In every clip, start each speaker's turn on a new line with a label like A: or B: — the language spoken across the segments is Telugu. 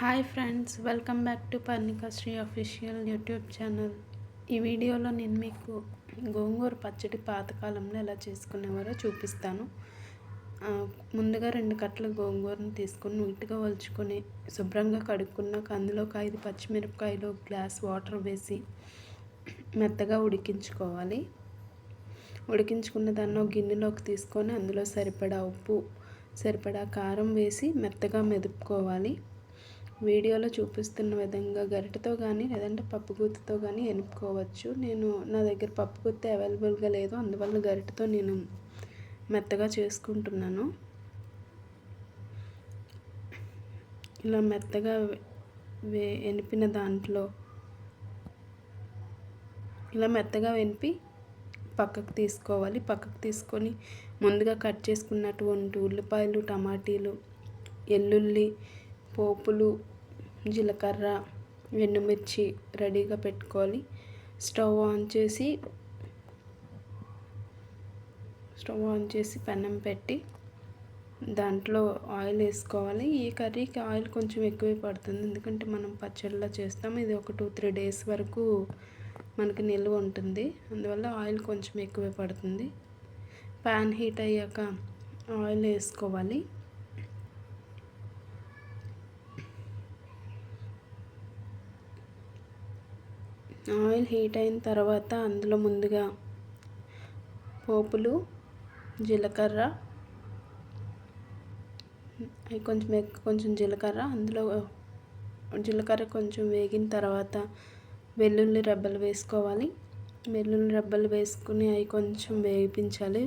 A: Hi friends, welcome back to Parnika Sri official YouTube channel. ఈ వీడియోలో నేను మీకు గోంగూర పచ్చడి పాతకాలంలో ఎలా చేసుకునేవారో చూపిస్తాను. ముందుగా 2 కట్టల గోంగూరను తీసుకొని నీట్గా ఒలుచుకొని శుభ్రంగా కడుక్కున్నాక అందులోకి 5 పచ్చిమిరపకాయలు, గ్లాస్ వాటర్ వేసి మెత్తగా ఉడికించుకోవాలి. ఉడికించుకున్న దాన్ని ఒక గిన్నెలోకి తీసుకొని అందులో సరిపడా ఉప్పు, సరిపడా కారం వేసి మెత్తగా మెదుపుకోవాలి. వీడియోలో చూపిస్తున్న విధంగా గరిటెతో కానీ లేదంటే పప్పుగుత్తితో కానీ ఎనుపుకోవచ్చు. నా దగ్గర పప్పుగుత్తి అవైలబుల్గా లేదు, అందువల్ల గరిటెతో నేను మెత్తగా చేసుకుంటున్నాను. ఇలా మెత్తగా ఎనిపిన దాంట్లో ఇలా మెత్తగా వెనిపి పక్కకు తీసుకోవాలి. పక్కకు తీసుకొని ముందుగా కట్ చేసుకున్నటువంటి ఉల్లిపాయలు, టమాటీలు, ఎల్లుల్లి, పోపులు, జీలకర్ర, ఎండుమిర్చి రెడీగా పెట్టుకోవాలి. స్టవ్ ఆన్ చేసి పెనం పెట్టి దాంట్లో ఆయిల్ వేసుకోవాలి. ఈ కర్రీకి ఆయిల్ కొంచెం ఎక్కువే పడుతుంది, ఎందుకంటే మనం పచ్చడిలా చేస్తాము. ఇది ఒక 2-3 డేస్ వరకు మనకి నిల్వ ఉంటుంది, అందువల్ల ఆయిల్ కొంచెం ఎక్కువే పడుతుంది. ప్యాన్ హీట్ అయ్యాక ఆయిల్ వేసుకోవాలి. ఆయిల్ హీట్ అయిన తర్వాత అందులో ముందుగా పోపులు, జీలకర్ర, కొంచెం జీలకర్ర, అందులో జీలకర్ర కొంచెం వేగిన తర్వాత వెల్లుల్లి రెబ్బలు వేసుకోవాలి. వెల్లుల్లి రెబ్బలు వేసుకుని అవి కొంచెం వేగించాలి.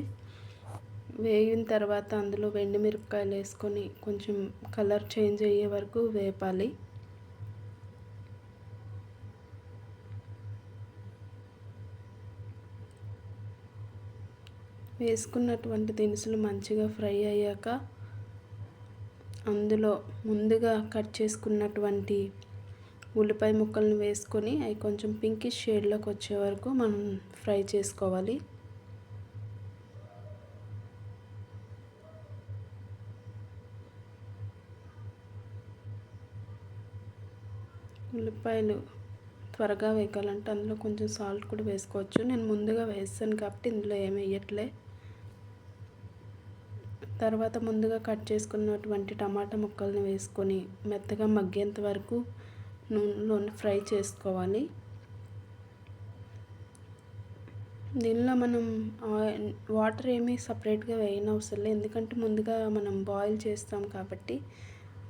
A: వేగిన తర్వాత అందులో ఎండుమిరపకాయలు వేసుకొని కొంచెం కలర్ చేంజ్ అయ్యే వరకు వేపాలి. వేసుకున్నటువంటి దినుసులు మంచిగా ఫ్రై అయ్యాక అందులో ముందుగా కట్ చేసుకున్నటువంటి ఉల్లిపాయ ముక్కలను వేసుకొని అవి కొంచెం పింకిష్ షేడ్లోకి వచ్చే వరకు మనం ఫ్రై చేసుకోవాలి. ఉల్లిపాయలు త్వరగా వేగాలంటే అందులో కొంచెం సాల్ట్ కూడా వేసుకోవచ్చు. నేను ముందుగా వేసాను కాబట్టి ఇందులో ఏమి వేయట్లే. తర్వాత ముందుగా కట్ చేసుకున్నటువంటి టమాటా ముక్కల్ని వేసుకొని మెత్తగా మగ్గేంత వరకు నూనెలో ఫ్రై చేసుకోవాలి. దీనిలో మనం వాటర్ ఏమీ సపరేట్గా వేయనవసరం లేదు, ఎందుకంటే ముందుగా మనం బాయిల్ చేస్తాం కాబట్టి.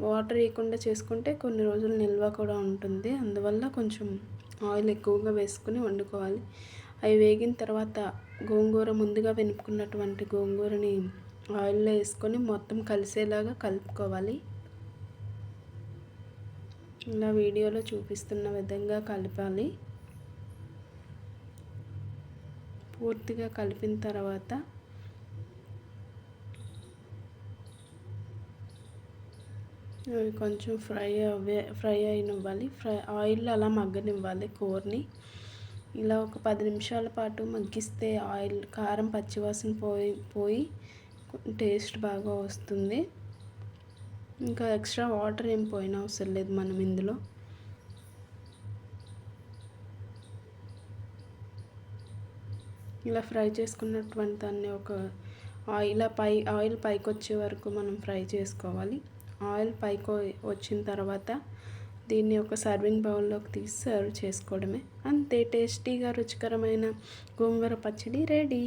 A: వాటర్ వేయకుండా చేసుకుంటే కొన్ని రోజులు నిల్వ కూడా ఉంటుంది, అందువల్ల కొంచెం ఆయిల్ ఎక్కువగా వేసుకుని వండుకోవాలి. అవి వేగిన తర్వాత గోంగూర, ముందుగా వెనుపుకున్నటువంటి గోంగూరని ఆయిల్లో వేసుకొని మొత్తం కలిసేలాగా కలుపుకోవాలి. ఇలా వీడియోలో చూపిస్తున్న విధంగా కలపాలి. పూర్తిగా కలిపిన తర్వాత అవి కొంచెం ఫ్రై అయినివ్వాలి. ఆయిల్లో అలా మగ్గనివ్వాలి కూరని. ఇలా ఒక 10 నిమిషాల పాటు మగ్గిస్తే కారం పచ్చివాసన పోయి టేస్ట్ బాగా వస్తుంది. ఇంకా ఎక్స్ట్రా వాటర్ ఏం పోయిన అవసరం లేదు మనం ఇందులో. ఇలా ఫ్రై చేసుకున్నటువంటి దాన్ని ఆయిల్ పైకి వచ్చే వరకు మనం ఫ్రై చేసుకోవాలి. ఆయిల్ పైకి వచ్చిన తర్వాత దీన్ని ఒక సర్వింగ్ బౌల్లోకి తీసి సర్వ్ చేసుకోవడమే. అంతే, టేస్టీగా రుచికరమైన గోంగూర పచ్చడి రెడీ.